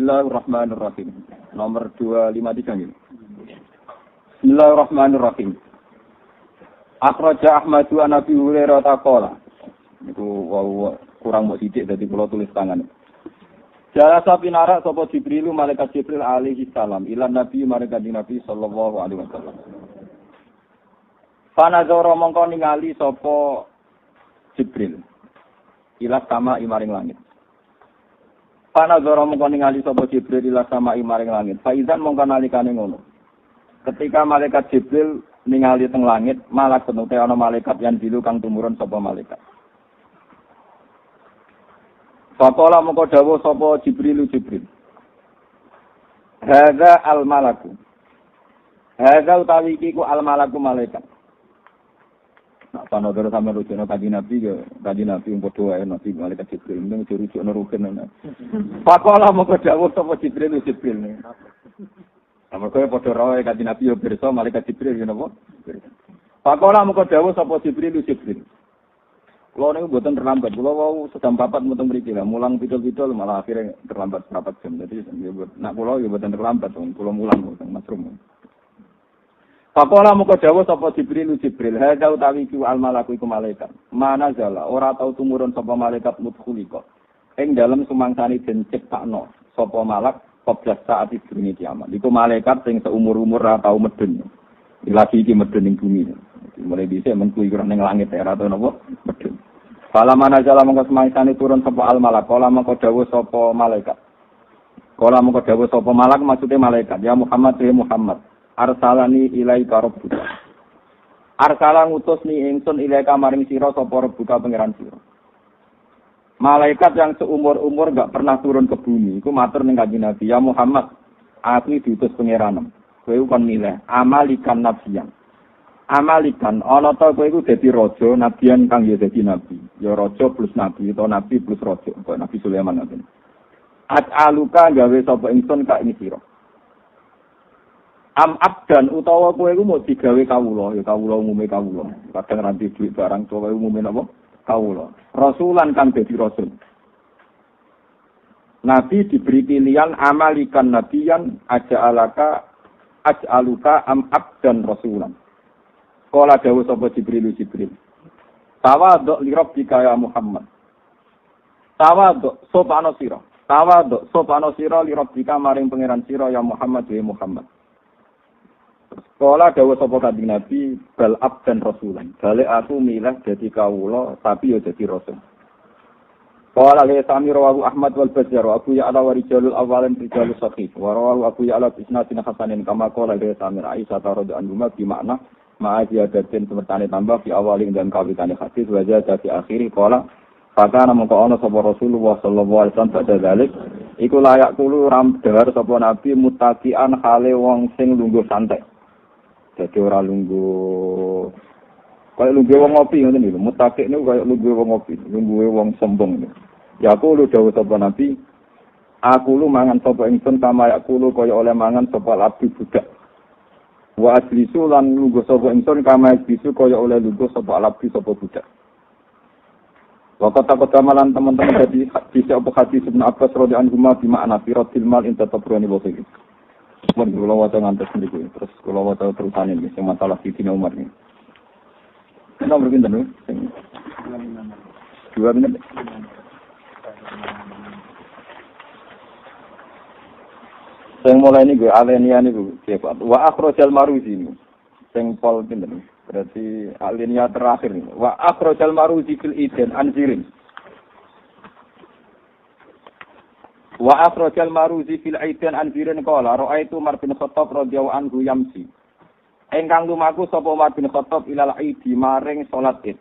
Bismillahirrahmanirrahim. Nomor 253 ini. Bismillahirrahmanirrahim. Akhraja Ahmadu an Abi Hurairah taqala. Niku kurang mau sithik dadi kula tulis tangan. Jalasa pinara sapa Jibril malaikat Jibril alaihi salam ila Nabi malaikat Nabi sallallahu alaihi wasallam. Panazara mongko ningali sapa Jibril ila sama imaring langit. Panazara mongko ningali sapa Jibril ila sama imaring langit. Faizan mongko nalikane ngono. Ketika malaikat Jibril ningali teng langit, malak tenute ana malaikat yang dilu kang tumurun sapa malaikat. Faqala mongko dawuh sapa Jibril. Hadza al-malaku. Hadza utawi iki ku al-malaku malaikat. Nak panodoro sampe rujukno kanjeng Nabi ya, kanjeng Nabi padha wae Nabi malaikat Jibril ning dirujukno rugen. Faqala mongko dawuh sapa Jibril. Amarga padha rawe kanjeng Nabi yo pirsa malaikat Jibril ya napa? Faqala mongko dawuh sapa Jibril. Kulo niku mboten terlambat. Kulo wau sedang papat mboten mriki lah. Mulang pidul-pidul malah akhirnya terlambat berapa jam. Jadi nak kulo yo mboten terlambat, kulo mulang mboten masrum. Faqala mongko dawuh sapa Jibril. Hadza utawi ku al-malaku iku malaikat. Mana zala ora tau tumurun sapa malaikat mudkhulika. Ing dalem sumangsane den ciptakno sapa malak qabla saat dunia kiamat. Iku malaikat sing seumur-umur ra tau medun. Lagi iki medun ning bumi. Mulai dhisik mengku iku ning langit ora tau napa medun. Fala manazala mongko semangsane turun sapa al-malak. Kala mongko dawuh sapa malaikat. Kala mongko dawuh sapa malak maksude malaikat. Ya Muhammad ya Muhammad. Arsalani ilaika rabbuka. Arsala ngutus ni ingsun ilaika maring sira sapa rabbuka pangeran sira. Malaikat yang seumur-umur enggak pernah turun ke bumi, iku matur ning Kanjeng Nabi, ya Muhammad, aku diutus pangeran. Kowe kon milih amalikan nabiyan. Amalikan ana ta kowe iku dadi raja, nabiyan kang ya dadi nabi. Ya raja plus nabi utawa nabi plus raja, kaya Nabi Sulaiman ngoten. At'aluka gawe sapa ingsun ka ing sira. Am abdan utawa kowe iku mau digawe kawula, ya kawula umume kawula. Kadang ranti dhuwit barang kowe umume napa? Kawula. Rasulan kang dadi rasul. Nabi diberi pilihan amalikan nabiyan aj'aluka am abdan rasulan. Kala dawuh sapa Jibril. Tawadhu li rabbika ya Muhammad. Tawadhu sopano sira. Tawadhu sopano sira li rabbika maring pangeran sira ya Muhammad ya Muhammad. Kala dawuh sapa Kanjeng Nabi bal abdan rasulan. Balik aku milih dadi kawula tapi ya dadi rasul. Kala le sami rawahu Ahmad wal Bazzar wa Abu Ya'la wa rijalul awwalin rijalus sahih. Wa rawahu Abu Ya'la bisnatin hasanin kama qala le sami Aisyah radhiyallahu anha bi makna ma'ajiadatin semertane tambah di awalin dan kawitane hadis wajah dari akhiri kala fakana mongko ana sapa Rasulullah sallallahu alaihi wasallam pada dalik iku layak kulo ram dahar sapa nabi mutaqian hale wong sing lungguh santai dadi ora lungguh kaya lungguh wong ngopi ngoten niku mutaqi niku kaya lungguh wong ngopi lungguhe wong sombong niku ya kulo dawuh sapa nabi aku lu mangan sapa ingsun kama kulo kaya oleh mangan sapa abdi budak. Wa aslisu lan lungguh sapa ingsun kama aslisu kaya oleh lungguh sapa alabdi sapa budak. Waqat kamalan teman-teman dadi hadis apa hadis Ibnu Abbas radhiyallahu anhu bi makna firatil mal inta tabrani wa sahih. Mun kula waca ngantos niku terus kula waca terusane iki sing masalah Sidina Umar iki. Kita berpindah dulu. 2 menit. Sing mulai niku alenia niku wa akhrajal maruzi niku sing pol pinten berarti alenia terakhir niku wa akhrajal maruzi fil idan anzirin wa akhrajal maruzi fil idan anzirin qala ra'aitu Umar bin Khattab radhiyallahu anhu yamsi engkang lumaku sapa Umar bin Khattab ilal idi maring salat Id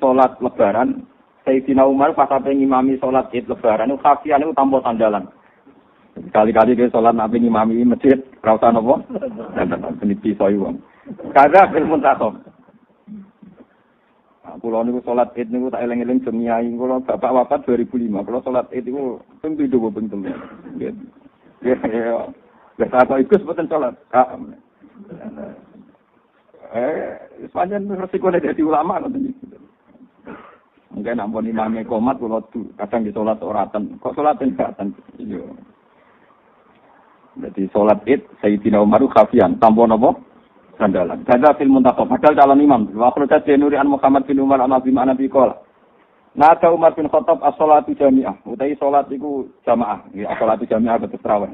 salat lebaran Sayyidina Umar pas ape ngimami salat Id lebaran niku kafian niku tanpa sandalan. Kali-kali dia sholat nabi ngimami masjid, rasa nopo, dan peniti soiwang. Kada film takom. Kulo niku sholat Id niku tak eling-eling jemiai. Kulo bapak wafat 2005. Kulo sholat Id niku tentu dua bentuk. Ya, biasa apa ikut sebutan sholat. Sepanjang resiko dari ulama nanti. Mungkin ampun imame komat kula kadang di salat oratan. Kok salat enggatan? Iya. Jadi salat Id Sayyidina Umar khafian tanpa napa? Sandalan. Kada fil muntakhab padahal calon imam. Wa akhirata Nuri an Muhammad bin Umar an Nabi qala. Nada Umar bin Khattab as-shalatu jami'ah. Utawi salat iku jamaah. Ya salatu jami'ah ketus tarawih.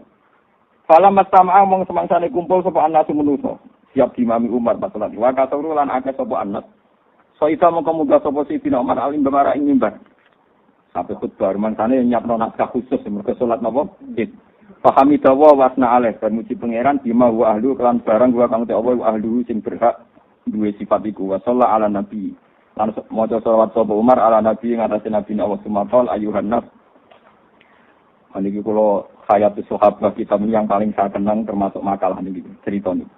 Falam mastama'a mong semangsane kumpul sapa anas manusa. Siap dimami Umar pas salat. Wa katuru lan akeh sapa anas. Soita mongko muga sapa Sayyidina Umar alim bamara ing mimbar. Sampai khutbah mangsane nyiapno naskah khusus mergo salat napa? Id. Pahami dawa wasna aleh dan muji pangeran bima wa ahlu kelan barang wa kang te Allah wa ahlu sing berhak duwe sifat iku wa sallallahu ala nabi. Lan maca selawat sapa Umar ala nabi ngatasi nabi Allah sumatol ayuhan nas. Niki kula hayat sahabat kita yang paling saya kenang termasuk makalah niki cerita niki.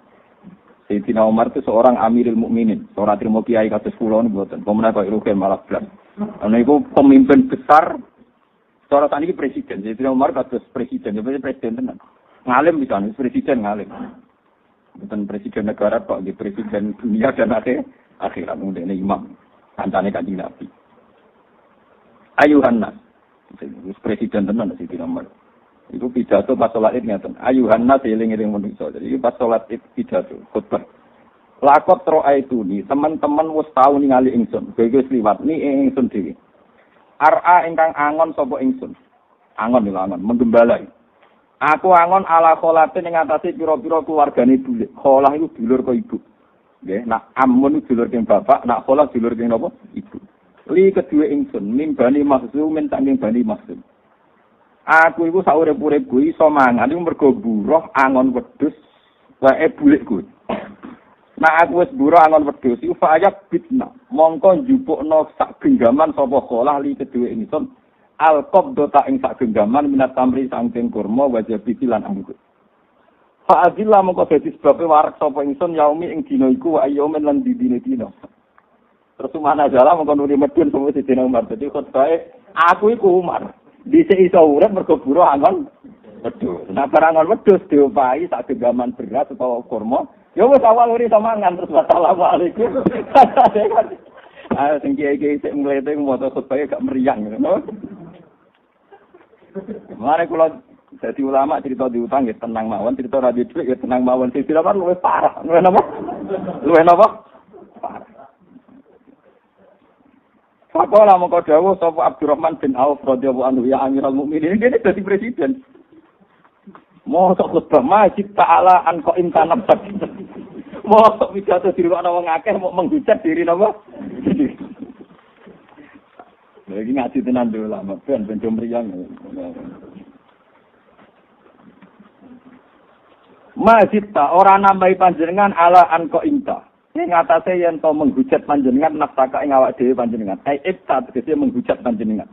Sayyidina Umar itu seorang Amirul Mukminin, seorang terima kiai kados kula niku mboten. Pemenang kok Rugen malah blas. Ana iku pemimpin besar. Seorang tadi presiden, Sayyidina Umar kados presiden, jadi presiden tenan. Ngalim bisa, presiden ngalim. Bukan presiden negara kok, di presiden dunia dan akhirat mungkin imam. Kancane Kanjeng Nabi. Ayuhan nas. Presiden tenan Sayyidina Umar. Itu pidato pas salat Id ngaten. Ayuhan nas eling-eling menungso. Jadi pas salat Id pidato khutbah. Lakot ro'aituni, teman-teman wis tau ningali ingsun. Wis liwat ni ingsun dhewe. Ar'a ingkang angon sapa ingsun. Angon lho angon, menggembala. Aku angon ala kholatin ing atase pira-pira keluargane dulur. Kholah iku dulur kok ibu. Nggih, nak amun dulur king bapak, nak kholah dulur king napa? Ibu. Li kedue ingsun, mimbani maksum saking bani maksum. Aku iku saurip-uripku iso mangan iku mergo buruh angon wedhus wae bulikku. Nah aku wis buruh angon wedhus iku fayak bitna. Mongko njupukno sak genggaman sapa kholah li kedue ingsun. Al-qabdota ing sak genggaman minat tamri saking kurma wajib lan anggur. Fa azilla mongko dadi sebabe warak sapa ingsun yaumi ing dina iku wa ayyamin lan dina. Terus mana jala mongko nuri medun sapa Sayyidina Umar. Dadi khotbahe aku iku Umar. Dhisik iso urip mergo buruh angon wedhus. Nah barang angon wedhus diopahi sak genggaman beras utawa kurma. Ya wis awal uri samangan terus wassalamualaikum. Ah sing kiai-kiai sik mlete moto khotbahe gak meriang ngono. Mare kula dadi ulama cerita diutang ya tenang mawon, cerita radio dhuwit ya tenang mawon. Sing dilapar luwih parah. Luwih napa? Parah. Fakola mongko dawuh sapa Abdurrahman bin Auf radhiyallahu anhu ya Amirul Mukminin dene dadi presiden. Mosok khutbah masjid ta'ala an qaim tanab sak. Mosok pidato dirungokno wong akeh mau menghujat diri napa? Lagi ngaji tenan dulu lama, ben meriang. Masjid ta ora nambahi panjenengan ala an qaim ta. Ing atase yen to menghujat panjenengan nafsaka ing awak dhewe panjenengan. Ibta tegese menghujat panjenengan.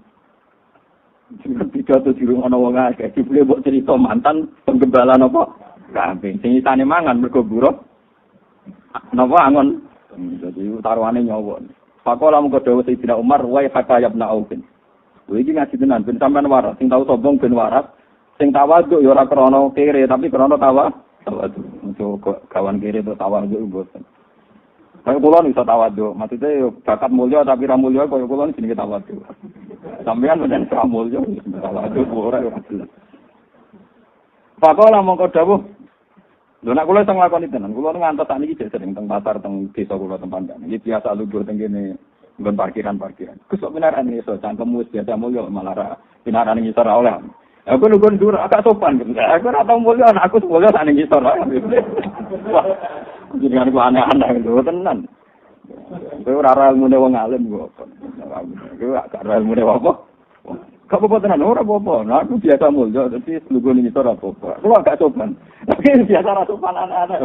Pidato dirungokno wong akeh, dibule mbok cerita mantan penggembala napa? Kambing sing isane mangan mergo buruh. Napa angon. Dadi taruhane nyawa. Pakola mung dawuh Sayyidina Umar wa hakayabna Aufin. Kuwi iki ngaji tenan ben sampean waras, sing tau sombong ben waras, sing tawadhu ya ora krana kere tapi krana tawadhu. Untuk kawan kere to tawadhu mboten. Kaya kula iso tawadhu, maksudnya bakat mulya tapi ra mulya kaya kula jenenge tawadhu. Sampeyan menen ra mulya tawadhu ora jelas. Pakola mung dawuh lho nek kula iso nglakoni tenan, kula ngantos sakniki jek sering teng pasar teng desa kula tempat kan. Iki biasa lugur teng kene nggon parkiran. Gus kok beneran iso cangkemmu biasa mulya malah ra pinaran ngisor ora oleh. Aku lugur ndur agak sopan. Aku ora tau mulya aku mulya sak ning ngisor. Jenengan ku aneh-aneh lho tenan. Kowe ora ilmune wong alim kok. Kowe gak ora ilmune apa? Kok apa tenan ora apa-apa. Nah aku biasa mulya dadi lugu ning ngisor apa. Kuwi gak sopan. Tapi biasa ra sopan aneh-aneh.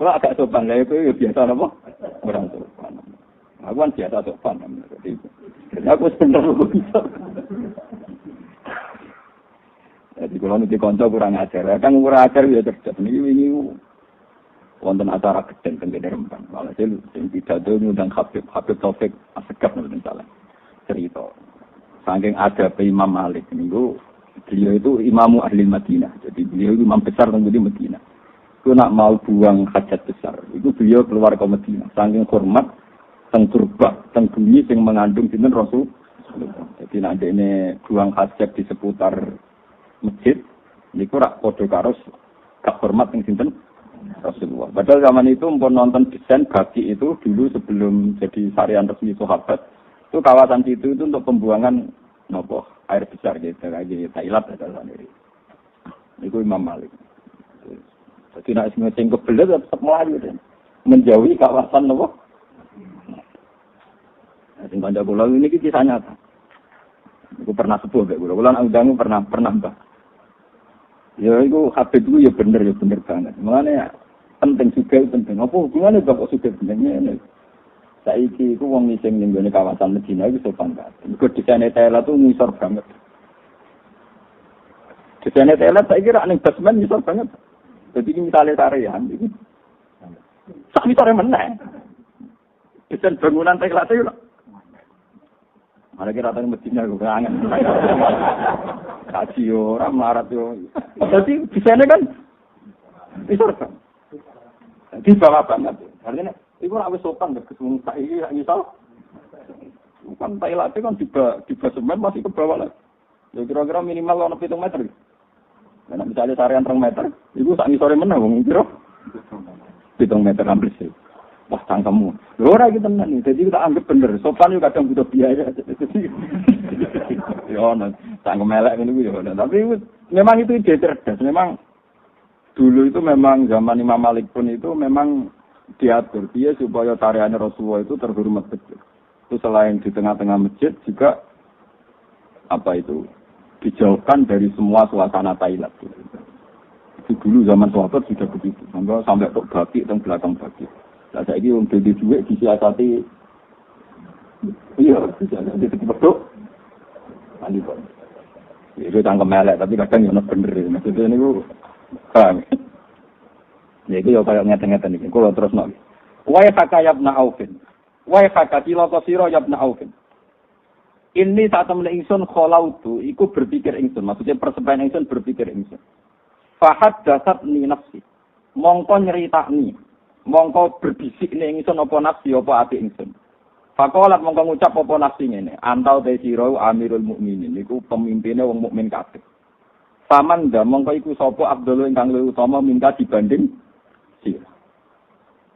Kuwi gak sopan lha kowe biasa apa? Ora sopan. Aku kan biasa sopan. Aku sebenarnya bisa. Jadi kalau nanti konco kurang ajar, kan kurang ajar ya cerdas. Ini wonten acara gede tengene Rembang. Malah sing pidato ngundang Habib Taufik Asegaf mboten salah. Cerita. Saking ada Imam Malik niku beliau itu imamu ahli Madinah. Jadi beliau imam besar teng Madinah. Itu nak mau buang hajat besar, itu beliau keluar ke Madinah. Saking hormat teng turbak, teng bumi sing mengandung sinten Rasul. Jadi nek ini buang hajat di seputar masjid, niku rak padha karo gak hormat ning sinten Rasulullah. Padahal zaman itu mpun nonton desain Baqi itu dulu sebelum jadi syariat resmi sahabat, itu kawasan situ itu untuk pembuangan nopo air besar gitu kayak Thailand ada sendiri. Itu Imam Malik. Jadi nak sing kebelet tetap melayu deh. Menjauhi kawasan nopo. Sing kanca kula ini kisah nyata. Aku pernah sepuh kayak kula nang undang pernah Mbah. Ya itu habis itu ya bener banget. Makanya penting juga penting. Apa hubungannya kok sudah pentingnya? Saiki iku wong ngising ning gone kawasan Medina iku sopan banget. Iku desaine Thailand tuh ngisor banget. Desaine Thailand saiki ra ning basement ngisor banget. Jadi misalnya tarian itu sak misore meneh. Desain bangunan Thailand itu malah kira tadi Medina gue kangen. Kaji orang melarat yo. Jadi desainnya kan misor kan. Di bawah banget. Artinya itu harus sopan ke semua saiki misal. Bukan Thailand kan di basement masih ke bawah lah. Ya kira-kira minimal ono 7 meter. Nah, misalnya sarian 3 meter, itu sak ngisore meneh wong kira 7 meter hampir sih. Wah, cangkemmu. Lho ora iki tenan iki. Dadi kita anggap bener. Sopan yo kadang butuh biaya. Yo ono cangkem elek ngene kuwi yo. Tapi memang itu ide cerdas. Memang dulu itu memang zaman Imam Malik pun itu memang diatur dia supaya tariannya Rasulullah itu terhormat betul. Itu selain di tengah-tengah masjid juga apa itu dijauhkan dari semua suasana Thailand. Itu dulu zaman sahabat sudah begitu. Sampai tok Baqi teng belakang Baqi. Lah saiki wong dhewe duwe disiasati iya disiasati betul. Andi kok. Itu cangkem elek tapi kadang yo bener. Maksudnya niku paham. Ya iki yo kaya ngeten-ngeten iki. Kulo terusno. Wa yakayabna aufin. Wa yakatila qasira yabna aufin. Ini saat temen ingsun kholautu iku berpikir ingsun. Maksudnya persebayan ingsun berpikir ingsun. Fahad dasat ni nafsi. Mongko nyeritakni. Mongko berbisik ni ingsun apa nafsi apa ati ingsun. Fakolat mongko ngucap apa nafsi ngene. Antau te sira amirul mukminin. Iku pemimpine wong mukmin kabeh. Paman nda mongko iku sapa Abdul ingkang luwih utama minta dibanding sira.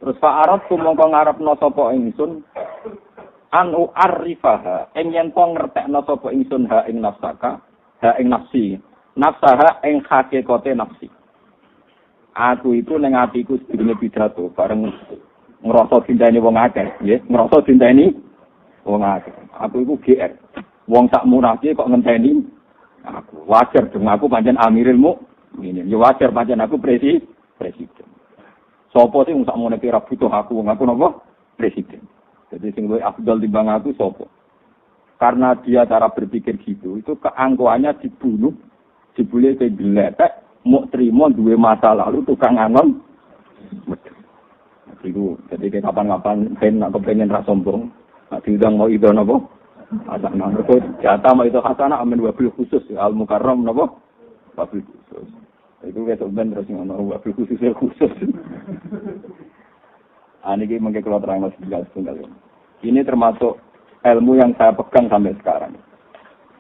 Terus fa'arat ku mongko ngarepno sapa ingsun anu arifaha ing yen to ngertekno sapa ingsun ha ing nafsaka ha ing nafsi nafsaha ing hakikate nafsi. Aku itu ning atiku sedurunge pidato bareng ngrasa dinteni wong akeh nggih ngrasa dinteni wong akeh aku iku GR wong sak murahke kok ngenteni aku wajar dong aku pancen amiril mukminin ya wajar pancen aku presiden sapa sing sak mene kira butuh aku wong aku napa presiden. Jadi sing luwih afdal timbang aku sapa? Karena dia cara berpikir gitu, itu keangkuhannya dibunuh, dibule ke geletek, mau terima duwe masa lalu tukang angon. Itu jadi kapan-kapan nak kepengen ra sombong, nak diundang mau itu napa? Asak nang kok jatah mau itu hasanah amin wabil khusus al mukarram napa? Wabil khusus. Itu wis ben terus ngono wabil khusus. Ini mungkin kalau terang setunggal. Ini termasuk ilmu yang saya pegang sampai sekarang.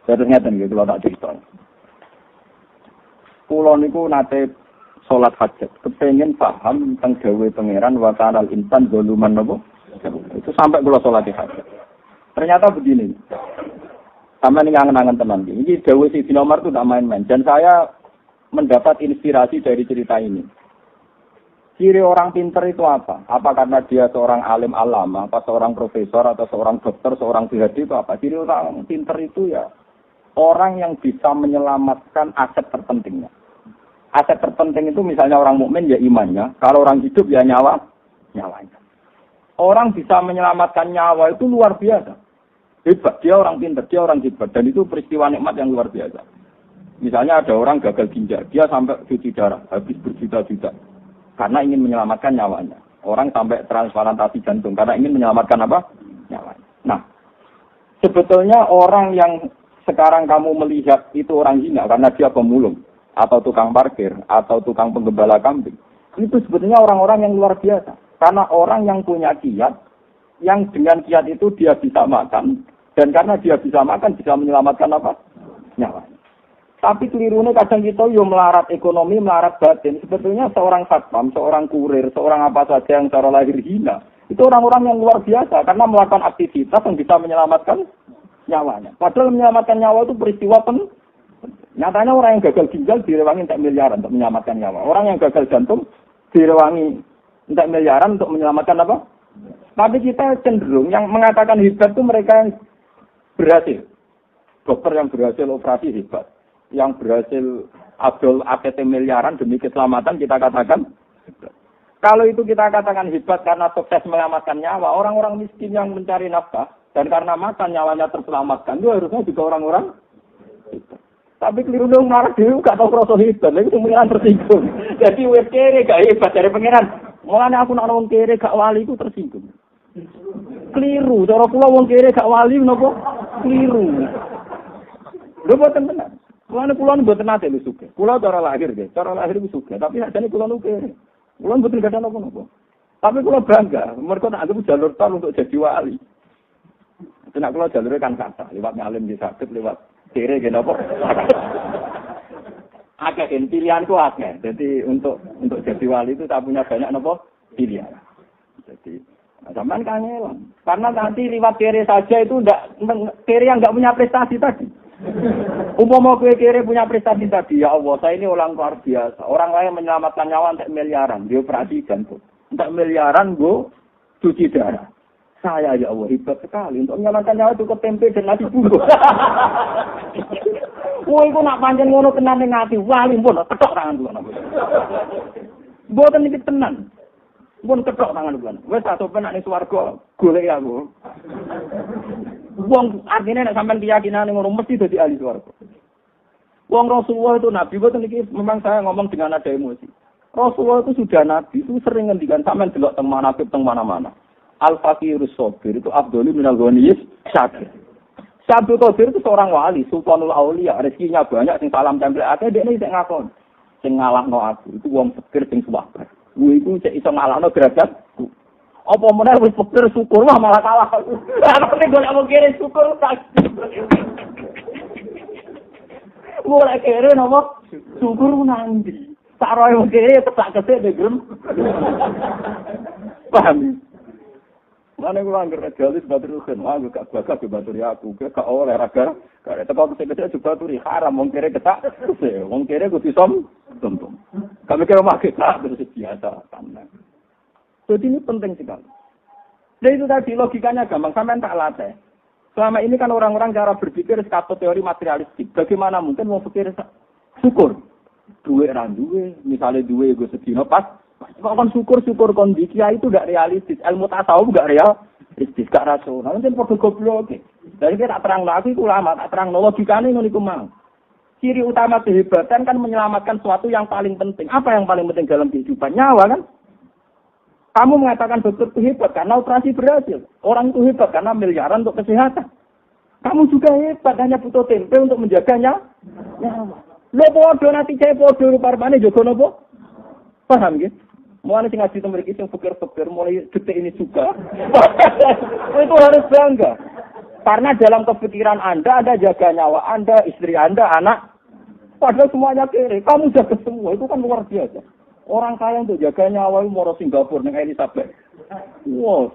Saya ternyata nih kalau tak cerita. Kulo niku nate sholat hajat, kepengen paham tentang gawe pangeran wa kanal insan doluman nopo. Itu sampai kulo sholat hajat. Ternyata begini. Sampai ini ngangen-ngangen tenan. Ini gawe si Umar itu tidak main-main. Dan saya mendapat inspirasi dari cerita ini. Ciri orang pinter itu apa? Apa karena dia seorang alim alama, apa seorang profesor, atau seorang dokter, seorang PhD itu apa? Ciri orang pinter itu ya orang yang bisa menyelamatkan aset terpentingnya. Aset terpenting itu misalnya orang mukmin ya imannya, kalau orang hidup ya nyawanya. Orang bisa menyelamatkan nyawa itu luar biasa. Hebat, dia orang pinter, dia orang hebat, dan itu peristiwa nikmat yang luar biasa. Misalnya ada orang gagal ginjal, dia sampai cuci darah, habis berjuta-juta. Karena ingin menyelamatkan nyawanya. Orang sampai transplantasi jantung. Karena ingin menyelamatkan apa? Nyawanya. Nah, sebetulnya orang yang sekarang kamu melihat itu orang hina. Karena dia pemulung. Atau tukang parkir. Atau tukang penggembala kambing. Itu sebetulnya orang-orang yang luar biasa. Karena orang yang punya kiat. yang dengan kiat itu dia bisa makan, dan karena dia bisa makan bisa menyelamatkan apa? Nyawa. Tapi kelirunya kadang kita yo melarat ekonomi, melarat batin. Sebetulnya seorang satpam, seorang kurir, seorang apa saja yang secara lahir hina, itu orang-orang yang luar biasa karena melakukan aktivitas yang bisa menyelamatkan nyawanya. Padahal menyelamatkan nyawa itu peristiwa nyatanya orang yang gagal ginjal direwangi entek miliaran untuk menyelamatkan nyawa. Orang yang gagal jantung direwangi entek miliaran untuk menyelamatkan apa? Tapi kita cenderung yang mengatakan hebat itu mereka yang berhasil. Dokter yang berhasil operasi hebat. Yang berhasil adol APT miliaran demi keselamatan kita katakan hebat. Kalau itu kita katakan hebat karena sukses menyelamatkan nyawa, orang-orang miskin yang mencari nafkah dan karena makan nyawanya terselamatkan, itu harusnya juga orang-orang hebat. Tapi keliru dong marah dulu gak tau rasa hebat, lagi pengiran tersinggung. Jadi wes kere gak hebat dari pengiran. Mulanya aku nak wong kere gak wali ku tersinggung. Keliru, cara kula wong kere gak wali napa? Keliru. Lho boten bener. Mulane kula mboten nate lho sugih. Kula cara lahir nggih, cara lahir ku sugih, tapi sakjane kula nu kere. Kula mboten gadah napa-napa. Tapi kula bangga, mergo nak anggap jalur tol untuk jadi wali. Nek kula jalure kan kata, lewat ngalim di sakit lewat kere gini apa? Akeh pilihanku akeh. Jadi untuk jadi wali itu tak punya banyak apa? Pilihan. Jadi zaman kangelan. Karena nanti lewat kere saja itu kere yang enggak punya prestasi tadi. Umpama kere punya prestasi tadi, ya Allah, saya ini orang luar biasa. Orang lain menyelamatkan nyawa untuk miliaran, dia operasi jantung. Untuk miliaran gue cuci darah. Saya ya Allah hebat sekali untuk menyelamatkan nyawa cukup tempe dan nasi bungkus. Woi, aku nak pancen ngono tenan ning ati, wali pun ketok tangan kula. Mboten iki tenan. Pun ketok tangan kula. Wis tak sopan nek swarga golek aku. Wong artine nek sampean keyakinane ngono mesti dadi ahli swarga. Wong Rasulullah itu nabi, mboten iki memang saya ngomong dengan ada emosi. Rasulullah itu sudah nabi, itu sering ngendikan sampean delok teng manaqib teng mana-mana. Al-Fakirus Sobir itu Abdullah minal Ghaniyis Syakir. Syabdul Qadir itu seorang wali, Sultanul Aulia, rezekinya banyak, sing salam tempel akeh, dia ini sing ngakon. Sing ngalahno aku, itu wong fakir sing suwabar. Gue itu sik iso ngalahno derajatku. Apa meneh wis fakir syukur wah malah kalah. Apa nek golek wong kere syukur tak. Mulai kere nopo? Syukur nanti. Tak roe wong kere tak kesek degrem. Paham? Mana gue anggar jalis batur kan, aku gak bakat ke batur aku, gak oleh raga, karena tempat saya juga baturi haram, wong kere ketak, wong kere gue tisom, tentu. Kami kira makai tak terus biasa, karena. Jadi ini penting sekali. Jadi itu tadi logikanya gampang, sampai tak latih. Selama ini kan orang-orang cara berpikir sekatau teori materialistik. Bagaimana mungkin mau pikir syukur, duwe randuwe, misalnya duwe gue sedino pas. Kok kon syukur kondisi itu tidak realistis. Ilmu tasawuf tidak realistis, tidak rasional. Mungkin podo goblok. Dari kita tak terang lagi ulama, tak terang logikane ngono iku mang. Ciri utama kehebatan kan menyelamatkan sesuatu yang paling penting. Apa yang paling penting dalam kehidupan? Nyawa kan? Kamu mengatakan dokter itu hebat karena operasi berhasil. Orang itu hebat karena miliaran untuk kesehatan. Kamu juga hebat hanya butuh tempe untuk menjaganya. Nyawa. Lo podo nanti saya podo rupane jogo nopo? Paham gitu? Mulai sing ngaji temen iki sing pikir-pikir mulai detik ini juga. Itu harus bangga. Karena dalam kepikiran Anda ada jaga nyawa Anda, istri Anda, anak. Padahal semuanya kere. Kamu jaga semua. Itu kan luar biasa. Orang kaya untuk jaga nyawa itu mau Singapura dengan Elizabeth. Wow,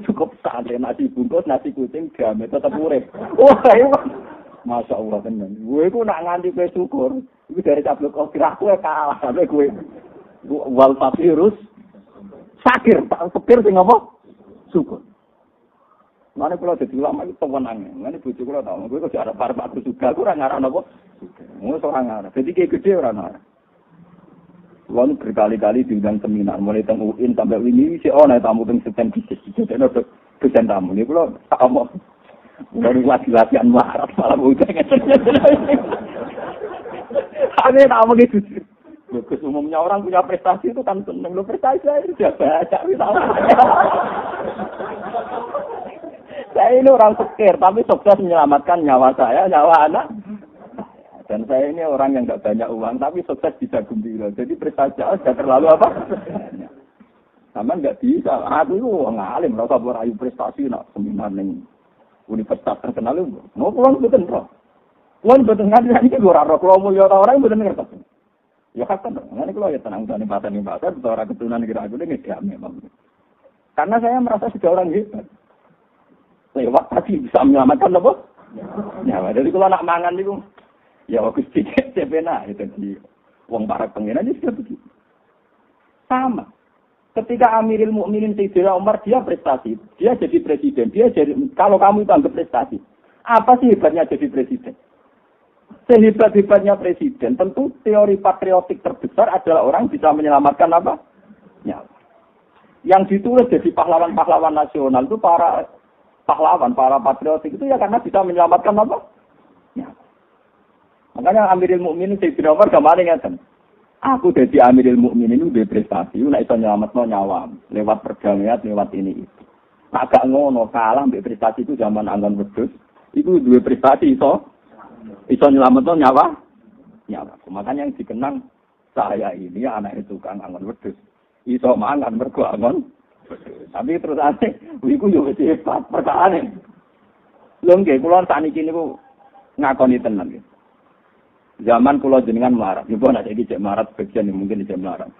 cukup santai nasi bungkus, nasi kucing, gamet tetap urip. Wah, itu Masya Allah tenan. Gue itu nak nganti gue syukur. Itu dari tablet kira aku kalah sampai gue. Wal Fakirus Syakir, tak pikir sing apa? Syukur. Mane kula dadi ulama iki pewenange. Mane bojo kula tau, kowe kok arep arep aku juga aku ora ngarep napa. Wong ora ngarep. Dadi ki gede ora ngarep. Lalu berkali-kali diundang seminar, mulai teng UIN sampai ini si ana tamu teng Seten Bisnis. Dene dosen tamu niku kula tak omong. Baru latihan marat malah udah ngeten. Ane tamu gitu. Bagus umumnya orang punya prestasi itu kan seneng. Lo prestasi saya sudah baca. Saya ini orang fakir, tapi sukses menyelamatkan nyawa saya, nyawa anak. Dan saya ini orang yang tidak banyak uang, tapi sukses bisa gembira. Jadi prestasi saya sudah terlalu apa? Sama nggak bisa. Aku itu ngalim, rasa berayu prestasi nak seminar ning universitas terkenal itu. Mau pulang betul bro. Pulang betul nggak ini gue raro kalau mau lihat orang betul ngerti. Ya kan, nanti kalau ya tenang tani pasar, orang keturunan kira aku ini dia memang. Karena saya merasa sudah orang hebat. Lewat tadi bisa menyelamatkan apa? Ya, jadi kalau nak mangan itu, ya waktu sedikit cepena itu di uang para pengiran itu sudah begitu. Sama. Ketika Amirul Mukminin Sayyidina Umar dia prestasi, dia jadi presiden, dia jadi kalau kamu itu anggap prestasi, apa sih hebatnya jadi presiden? Sehebat-hebatnya presiden, tentu teori patriotik terbesar adalah orang bisa menyelamatkan apa? Nyawa. Yang ditulis jadi pahlawan-pahlawan nasional itu para pahlawan, para patriotik itu ya karena bisa menyelamatkan apa? Nyawa. Makanya Amirul Mukminin Sayyidina Umar kemarin ngatakan, aku jadi Amirul Mukminin udah prestasi, nek iso nyelametno nyawa lewat perdamaian, lewat ini itu. Nak gak ngono kalah mbek prestasi itu zaman Angon Wedhus, itu dua prestasi iso nyelametno nyawa. Makanya yang dikenang saya ini anak tukang Angon Wedhus. Iso mangan mergo Angon Wedhus. Tapi terus ane iku yo wis hebat perkarane. Lho nggih kula sakniki niku ngakoni tenan nggih. Zaman kula jenengan melarat, niku ana iki cek melarat bagian mungkin cek melarat.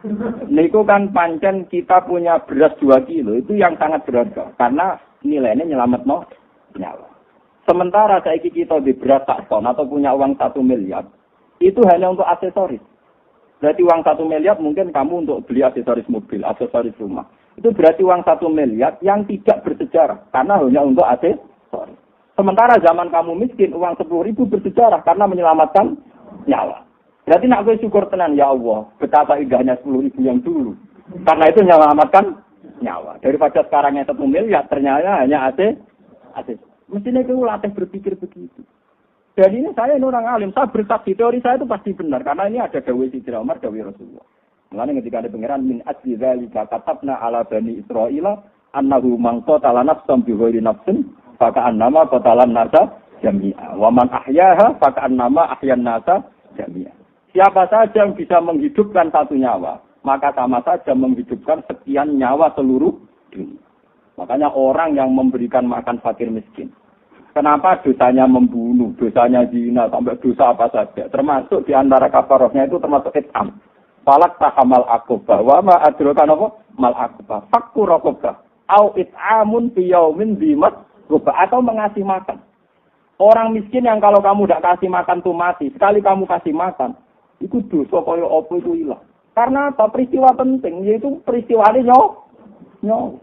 Niku kan pancen kita punya beras 2 kilo itu yang sangat berharga karena nilainya nyelametno nyawa. Sementara saiki kita di beras sak ton atau punya uang 1 miliar, itu hanya untuk aksesoris. Berarti uang 1 miliar mungkin kamu untuk beli aksesoris mobil, aksesoris rumah. Itu berarti uang 1 miliar yang tidak bersejarah karena hanya untuk aksesoris. Sementara zaman kamu miskin uang 10.000 bersejarah karena menyelamatkan nyawa. Berarti nak gue syukur tenan ya Allah, betapa indahnya 10.000 yang dulu. Karena itu menyelamatkan nyawa. Daripada sekarang yang 1 miliar ternyata hanya AC. Mestinya kita latih berpikir begitu. Dan ini saya ini orang alim, saya bersaksi teori saya itu pasti benar karena ini ada dawuh Sayyidina Umar, dawuh Rasulullah. Mulane ketika ada pangeran min ajli zalika katabna ala bani Israila annahu man qatala nafsan bi ghairi nafsin fa ka'annama qatalan nasa jami'a wa man ahyaha fa ka'annama ahyan nasa jami'a. Siapa saja yang bisa menghidupkan satu nyawa, maka sama saja menghidupkan sekian nyawa seluruh dunia. Makanya orang yang memberikan makan fakir miskin. Kenapa dosanya membunuh, dosanya zina, sampai dosa apa saja. Termasuk di antara kafarahnya itu termasuk it'am. Falak tahamal akobah. Wa ma adrokan apa? Mal akobah. Fakku rokobah. Au it'amun biyaumin bimat gobah. Atau mengasih makan. Orang miskin yang kalau kamu tidak kasih makan tuh mati. Sekali kamu kasih makan. Itu dosa kaya apa itu hilang. Karena apa? Peristiwa penting. Yaitu peristiwa ini nyawa.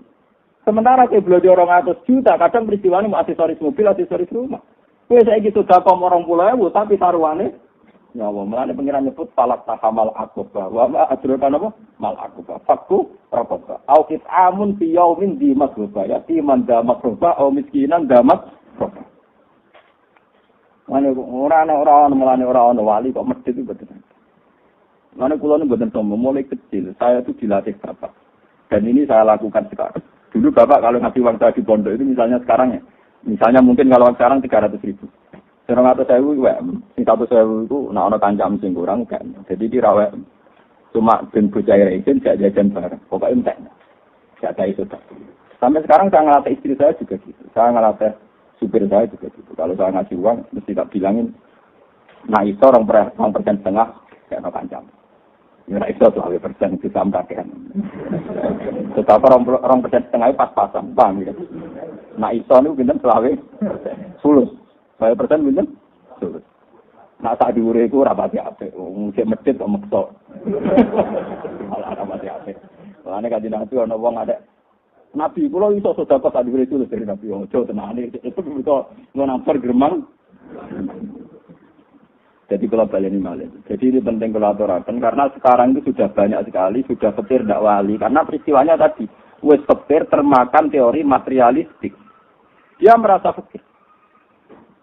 Sementara ke belajar 200 juta, kadang peristiwa ini aksesoris mobil, aksesoris rumah. Kue saya gitu dakom 20.000, tapi taruhannya nyawa. Mulanya pengiran nyebut falak tahamal akobah. Wa adrokan apa? Mal akobah. Fakku rokobah. Aukit amun biyaumin di masrubah. Ya timan damat rubah, au miskinan damat rubah. Orang wali kok medit itu betul. Mulanya kulo ini betul sombong. Mulai kecil, saya itu dilatih bapak. Dan ini saya lakukan sekarang. Dulu bapak kalau ngasih uang saya di pondok itu misalnya sekarang ya. Misalnya mungkin kalau sekarang 300.000. 100.000 sing 100.000 itu ana kancam sing kurang kan. Jadi dirawek cuma ben bocah izin gak jajan bareng. Pokoknya entek. Gak ada itu. Sampai sekarang saya ngelatih istri saya juga gitu. Saya ngelatih supir saya juga gitu. Kalau saya ngasih uang mesti tak bilangin nah itu 2% setengah kayak no kancam. Ya itu 2% bisa merakyat. Tetapi 2% setengah pas-pasan, paham ya? Nah iso itu pinten 20 sulus. 20% pinten sulus. Nah saat diure itu rapati apik. Mungkin medit kok meksa. Malah rapati apik. Soalnya kan Nabi ana wong ada Nabi kula iso sedekah saat diure sulus dari Nabi. Ojo tenane itu bisa ngono geremang. Jadi kalau baleni malih. Jadi ini penting kalau aturaken karena sekarang itu sudah banyak sekali sudah petir ndak wali karena peristiwanya tadi wis petir termakan teori materialistik. Dia merasa fikir.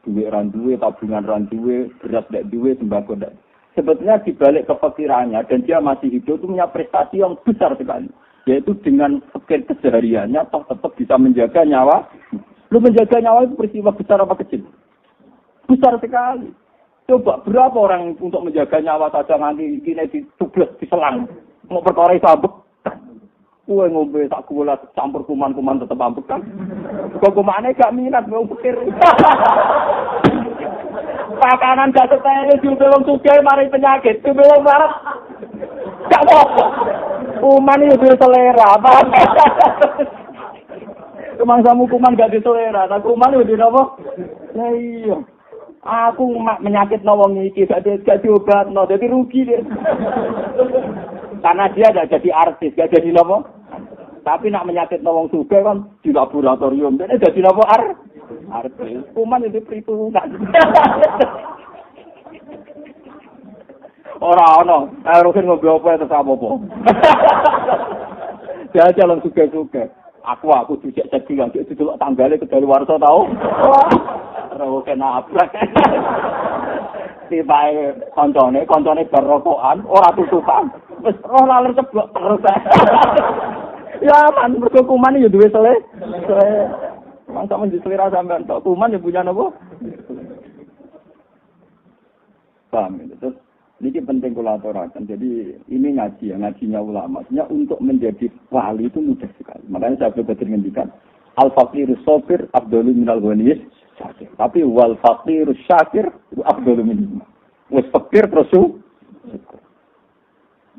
Duwe ran duwe, tabungan ran duwe, beras ndak duwe, sembako ndak. Sebetulnya dibalik kefikirannya dan dia masih hidup itu punya prestasi yang besar sekali. Yaitu dengan fikir kesehariannya toh tetap bisa menjaga nyawa. Lu menjaga nyawa itu peristiwa besar apa kecil? Besar sekali. Coba berapa orang untuk menjaga nyawa saja nanti kini ditubles, diselang. Mau perkara sabuk. Kue ngombe tak gula campur kuman-kuman tetep ambekan. Kok kumane gak minat wong pikir. Pakanan gak setene diombe wong sugih mari penyakit. Diombe wong larat. Gak apa. Kuman itu selera. Kemangsamu kuman gak diselera, tak kuman itu apa? Lah iya. Aku menyakit wong iki gak diobatno, jadi rugi dia. Karena dia tidak jadi artis, gak jadi nopo. Tapi nak menyakit wong sugih kan di laboratorium, dia jadi nopo artis. Kuman itu perhitungan. Orang rukin ngobrol apa itu apa. Dia jalan sugih-sugih. Aku dicek lagi didelok tanggale kedaluwarsa tau. Ora kena abrak. Tibae koncone berokokan, ora tutupan. Wis roh laler ceblok terus. Ya man mergo kuman ya duwe selera. Mang sampeyan diselera sampean tok kuman ya punya napa? Paham ya? Terus ini penting kula aturaken. Jadi ini ngajinya ulama. Maksudnya untuk menjadi wali itu mudah sekali. Makanya saya berpikir ngendikan al-faqiru shafir afdalu minal ghaniyis syakir. Tapi wal faqiru syakir afdalu minhu. Wis fakir terus syukur.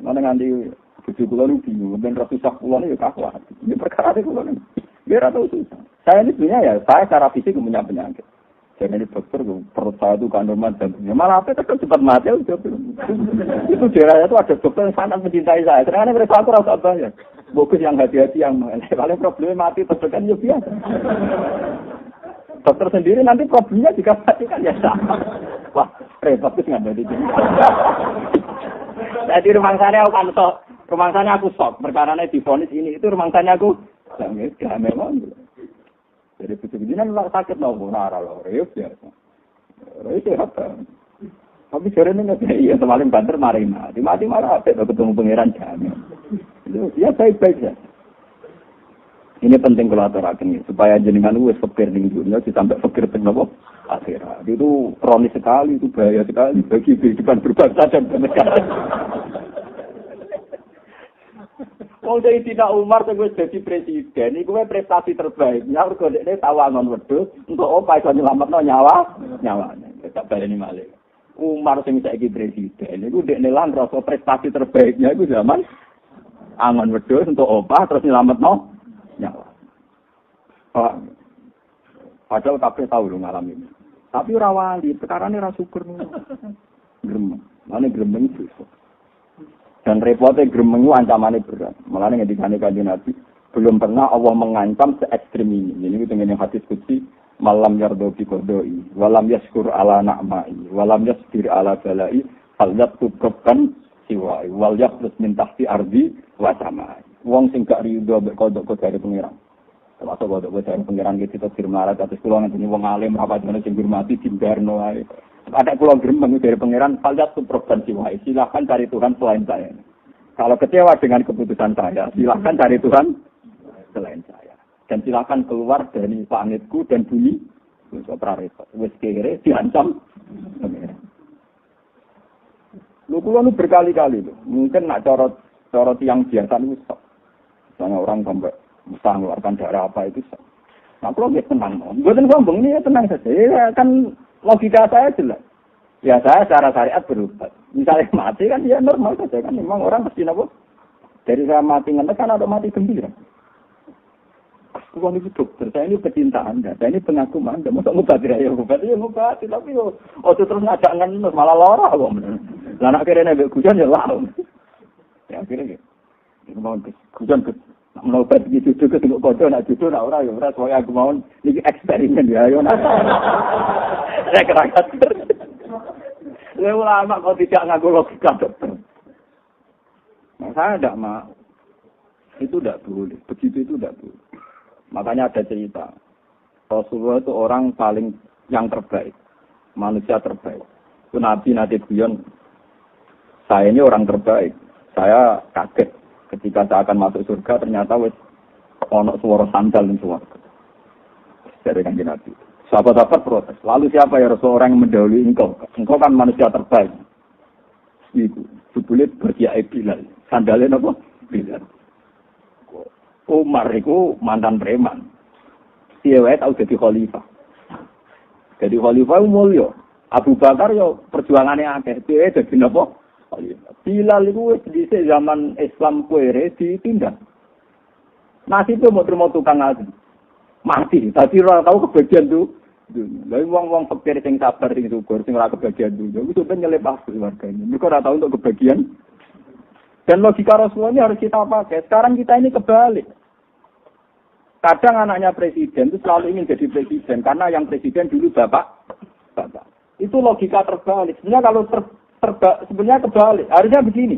Mana nganti bojo kula nu bingung, ben ratusah kula ya kakuat. Ini perkara iki kula nu. Biar atau susah. Saya ini sebenarnya ya saya secara fisik punya penyakit. Jadi dokter perut saya itu kandungan jantungnya. Malah apa itu cepat mati. Itu daerahnya itu ada dokter yang sangat mencintai saya. Karena mereka aku rasa bayar. Bagus yang hati-hati yang paling problemnya mati tertekan ya biasa. Dokter sendiri nanti problemnya jika mati kan ya sama. Wah repot itu nggak jadi. Jadi rumah sana aku kan sok. Rumah sana aku sok. Perkaranya divonis ini itu rumah sana aku. Gak memang. Jadi begini sakit nopo nara loh, reus ya. Reus sehat kan. Tapi sore ini nggak iya, semalam banter mati marah, apa ketemu pangeran jamin. Itu ya baik-baik ya. Ini penting kalau aturaken supaya jenengan wis fikir ning dunia sampai fikir teng nopo akhirat. Itu kronis sekali, itu bahaya sekali bagi kehidupan berbangsa dan bernegara. Wong Sayyidina Umar sing wis dadi presiden iku prestasi terbaik. Nyaur kok dekne tawangan wedhus untuk apa iso nyelametno nyawane. Tak baleni malih. Umar sing saiki presiden iku dekne lan rasa prestasi terbaiknya iku zaman angon wedhus untuk apa terus nyelametno nyawa. Padahal kabeh tau lho ngalami. Tapi ora wali, perkarane ora syukur. Gremeng. Mane gremeng susah. Dan repotnya gremeng itu ancamannya berat. Malah ngendikane Kanjeng Nabi, belum pernah Allah mengancam se-ekstrim ini. Ini dengan hadis qudsi, malam yardo bi qadai, walam yaskur ala na'mai, walam yasbir ala balai, fal yatubkan siwai, wal yaqrus min tahti ardi wa samai. Wong sing gak rido mek kodok dari pengiran. Termasuk kodok dari pengiran kita firman atas kula ngene wong alim apa jenenge sing hormati dimbarno ae. Ada pulau gremeng dari pangeran, kalian subrogan siwai. Silahkan cari Tuhan selain saya. Kalau kecewa dengan keputusan saya, silahkan cari Tuhan selain saya. Dan silahkan keluar dari planetku dan bumi. Wes kere diancam pangeran. Lu pulau berkali-kali lu. Mungkin nak corot yang biasa itu sok. Misalnya orang sampai bisa mengeluarkan darah apa itu sok. Nah kalau dia tenang, buatan sombong ini ya tenang saja. Ya kan. Logika saya jelas. Ya saya secara syariat berobat. Misalnya mati kan ya normal saja kan. Memang orang mesti apa? Dari saya mati ngenes kan ada mati gembira. Bukan itu dokter. Saya ini pecinta Anda. Saya ini pengagum Anda. Masa ngobati ya ngobati. Tapi terus ngajak ngenes malah lara kok. Lah nak kira nek hujan ya lah. Ya akhirnya gitu. Mau hujan ke menobat iki jujur ke tengok kodho nak jujur nak ora ya ora soalnya aku mau iki eksperimen ya ayo nak. Saya kerakat. Ulama kok tidak ngaku logika dokter. Nah, saya tidak mau. Itu tidak boleh. Begitu itu tidak boleh. Makanya ada cerita. Rasulullah itu orang paling yang terbaik. Manusia terbaik. Itu Nabi guyon. Saya ini orang terbaik. Saya kaget. Ketika saya akan masuk surga, ternyata wis ono suara sandal di surga. Dari Kanjeng Nabi. Sahabat-sahabat protes. Lalu siapa ya Rasul orang yang mendahului engkau? Engkau kan manusia terbaik. Itu. Jebule berkiai Bilal. Sandalnya apa? Bilal. Umar itu mantan preman. Dia wae tau jadi khalifah. Jadi khalifah mulya. Abu Bakar yo perjuangannya akeh. Dia jadi napa? Bilal itu di zaman Islam kuere ditindak. Nasibnya mau terima tukang ngaji. Mati. Tapi ora tahu kebagian tuh. Lha wong-wong fakir sing sabar sing syukur sing ora kebagian dunya iku sampe nyelip aku warganya. Mereka ora tahu untuk kebagian. Dan logika Rasulullah ini harus kita pakai. Sekarang kita ini kebalik. Kadang anaknya presiden itu selalu ingin jadi presiden karena yang presiden dulu bapak. Itu logika terbalik. Sebenarnya kalau sebenarnya kebalik. Harusnya begini.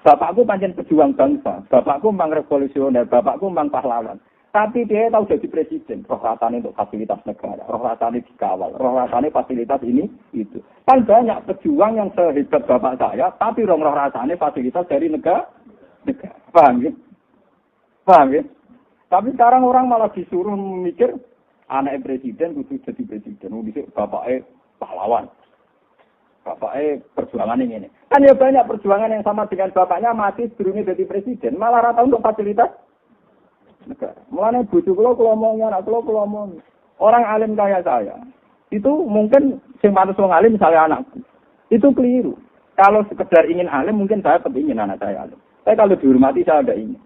Bapakku pancen pejuang bangsa, bapakku memang revolusioner, bapakku memang pahlawan. Tapi dia tahu jadi presiden, roh rasanya untuk fasilitas negara, roh rasanya dikawal, roh rasanya fasilitas ini, itu. Kan banyak pejuang yang sehebat bapak saya, tapi roh rasanya fasilitas dari negara. Paham ya? Paham ya? Tapi sekarang orang malah disuruh memikir, anak presiden kudu jadi presiden, bapaknya pahlawan. Bapaknya perjuangan ini. Kan ya banyak perjuangan yang sama dengan bapaknya mati sebelumnya jadi presiden. Malah rata untuk fasilitas negara. Mulanya bojo kula omongnya, anak kula omong. Orang alim kayak saya, itu mungkin sing pantes wong alim misalnya anakku. Itu keliru. Kalau sekedar ingin alim mungkin saya tetap ingin anak saya alim. Tapi kalau dihormati saya ada ingin.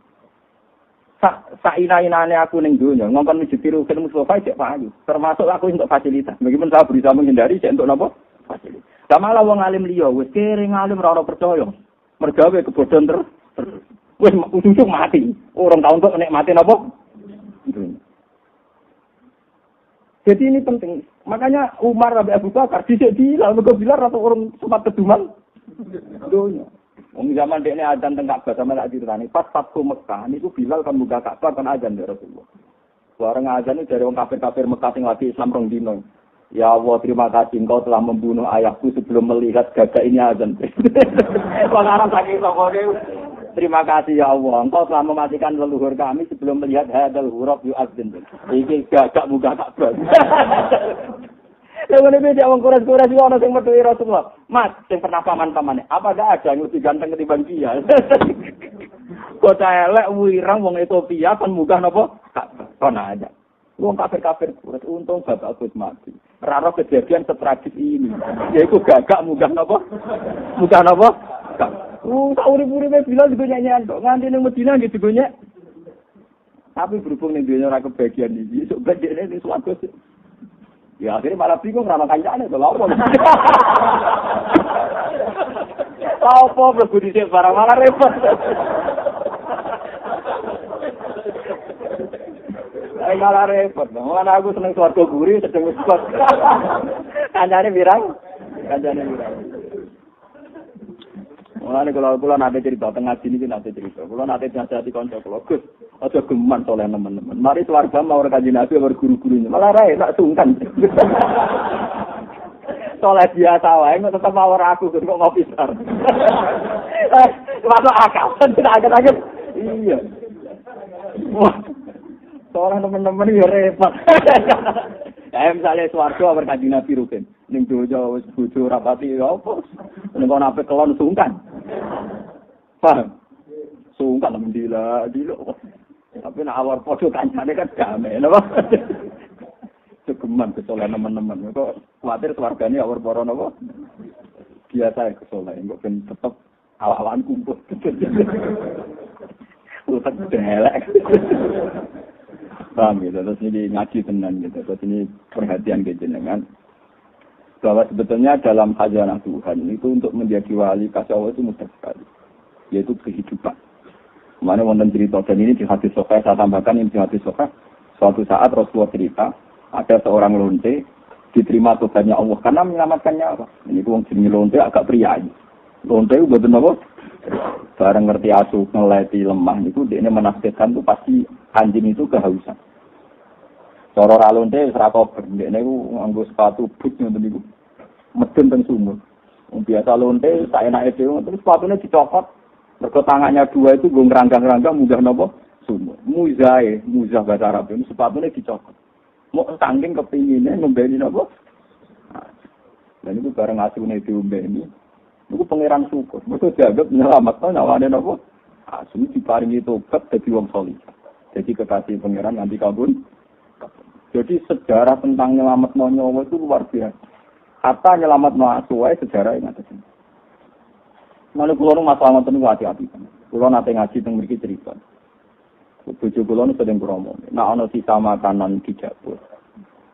Saina-inane aku ning donya, ngomong masjid Rukin Mustafa cek payu. Termasuk aku untuk fasilitas. Bagaimana saya berusaha menghindari cek untuk napa? Fasilitas. Sama lah wong alim liya, wis kere ngalim ora percaya. Mergawe kebodohan wis ujug mati. Orang tahun kok nek mati napa? Jadi ini penting. Makanya Umar Rabi Abu Bakar dhisik Bilal, mergo Bilal atau orang sempat keduman donya. Wong zaman dekne adzan teng Ka'bah sama tak dicerani, pas Fathu Mekah niku Bilal kan buka Ka'bah kan adzan ya Rasulullah. Bareng adzan dari wong kafir-kafir Mekah sing lagi Islam rong dino. Ya Allah, terima kasih engkau telah membunuh ayahku sebelum melihat gagak ini azan. Pengarang saking sokone. Terima kasih ya Allah, engkau telah mematikan leluhur kami sebelum melihat hadal huruf yu'adzin. Iki gagak muka Ka'bah. Lha ngene beda wong kuras-kuras iki ana sing metuhi Rasulullah. Mas, sing pernah paman-pamane, apa ada yang lebih ganteng ketimbang dia? Kota elek wirang wong Ethiopia kan munggah napa? Ka'bah. Ana aja. Wong kafir-kafir kuras untung bapak Gus mati. Raro kejadian setragis ini. Yaiku gagak munggah napa? Munggah napa? Tak urip-uripe bilang juga nyanyian kok. Nganti ning Medina nggih digonya. Tapi berhubung ning dunya ora kebagian iki, sok bedene ning swarga. Ya akhirnya malah bingung rano kancane to lha opo. Apa mlebu dhisik barang malah repot. Ay malah repot. Mana aku seneng swarga guri sedeng spot. Kancane birang. Mulane kula nate cerita teng ngaji niki nate cerita. Kula nate nasihati kanca kula, Gus, aja geman soleh teman-teman. Mari swarga mau kanjeng Nabi karo guru-gurunya. Malah rae tak sungkan. Soleh biasa wae kok tetep mawar aku kok ngopi sar. Masuk akal, tidak agak-agak. Iya. Wah. Soleh teman-teman ya repot. Misalnya swarga karo kanjeng Nabi rugen. Ning donya wis bojo rapati apa? Ning kono ape kelon sungkan. Paham? Sungkan mendila, dilo. Tapi nak awar podo kancane kan damai, napa? Segeman kesolehan teman-teman. Kok kuwatir swargane awar para napa? Biasa kesolehan kok ben tetep awak-awakan kumpul. Utek delek. Paham gitu, terus ini ngaji tenan gitu, terus ini perhatian ke jenengan. Bahwa sebetulnya dalam khazanah Tuhan itu untuk menjadi wali kasih Allah itu mudah sekali. Yaitu kehidupan. Kemarin wonten cerita dan ini di hadis sahih saya tambahkan ini di hadis sahih. Suatu saat Rasulullah cerita ada seorang lonte diterima Tuhannya Allah karena menyelamatkan nyawa. Ini wong jenenge lonte agak priayi. Lonte itu mboten apa? Bareng ngerti asuh ngeleti lemah niku dekne menafsirkan itu pasti anjing itu kehausan. Cara ra lonte wis ra kober dekne iku nganggo sepatu boot ngoten niku. Medun teng sumur. Wong biasa lonte saenake dhewe terus sepatune dicopot. Mergo tangannya dua itu nggo ngranggang-ranggang munggah napa? Sumur. Muzah bahasa Arab itu sepatune dicopot. Mau saking kepingine ngombeni napa? Lah niku bareng asune diombeni. Niku pangeran syukur. Mergo dianggap nyelametno nyawane napa? Asune diparingi tobat dadi wong saleh. Jadi kekasih pangeran nanti kabun. Jadi sejarah tentang nyelametno nyawa itu luar biasa. Kata nyelametno asuwae sejarah yang ada. Lalu kula nu masalah ngoten niku hati-hati. Kula nate ngaji teng mriki cerita. Bojo kula nu sedeng kromo. Nek ana sisa makanan di dapur.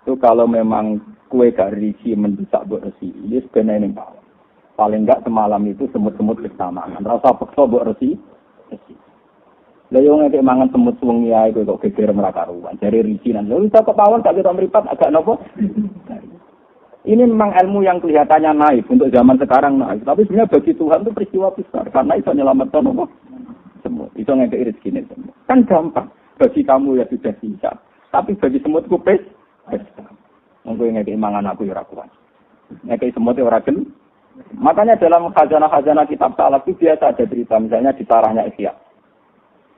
Itu kalau memang kue gak risi mendesak mbok resi, wis ben ning bawah. Paling enggak semalam itu semut-semut wis tamangan. Rasa peksa mbok resi. Lah yo nek mangan semut wengi ae kok geger merakaruan. Jare risinan. Lho iso kepawon gak ketok mripat agak napa? Ini memang ilmu yang kelihatannya naif untuk zaman sekarang naif. Tapi sebenarnya bagi Tuhan itu peristiwa besar. Karena itu menyelamatkan apa? Semut. Itu ngekei rezeki semut. Kan gampang. Bagi kamu ya sudah bisa. Tapi bagi semut kupes. Mungkin ngekei mangan aku ya rakuan. Ngekei semut ya ragen. Makanya dalam khazanah-khazanah kitab salaf itu biasa ada cerita. Misalnya di sarahnya Ihya.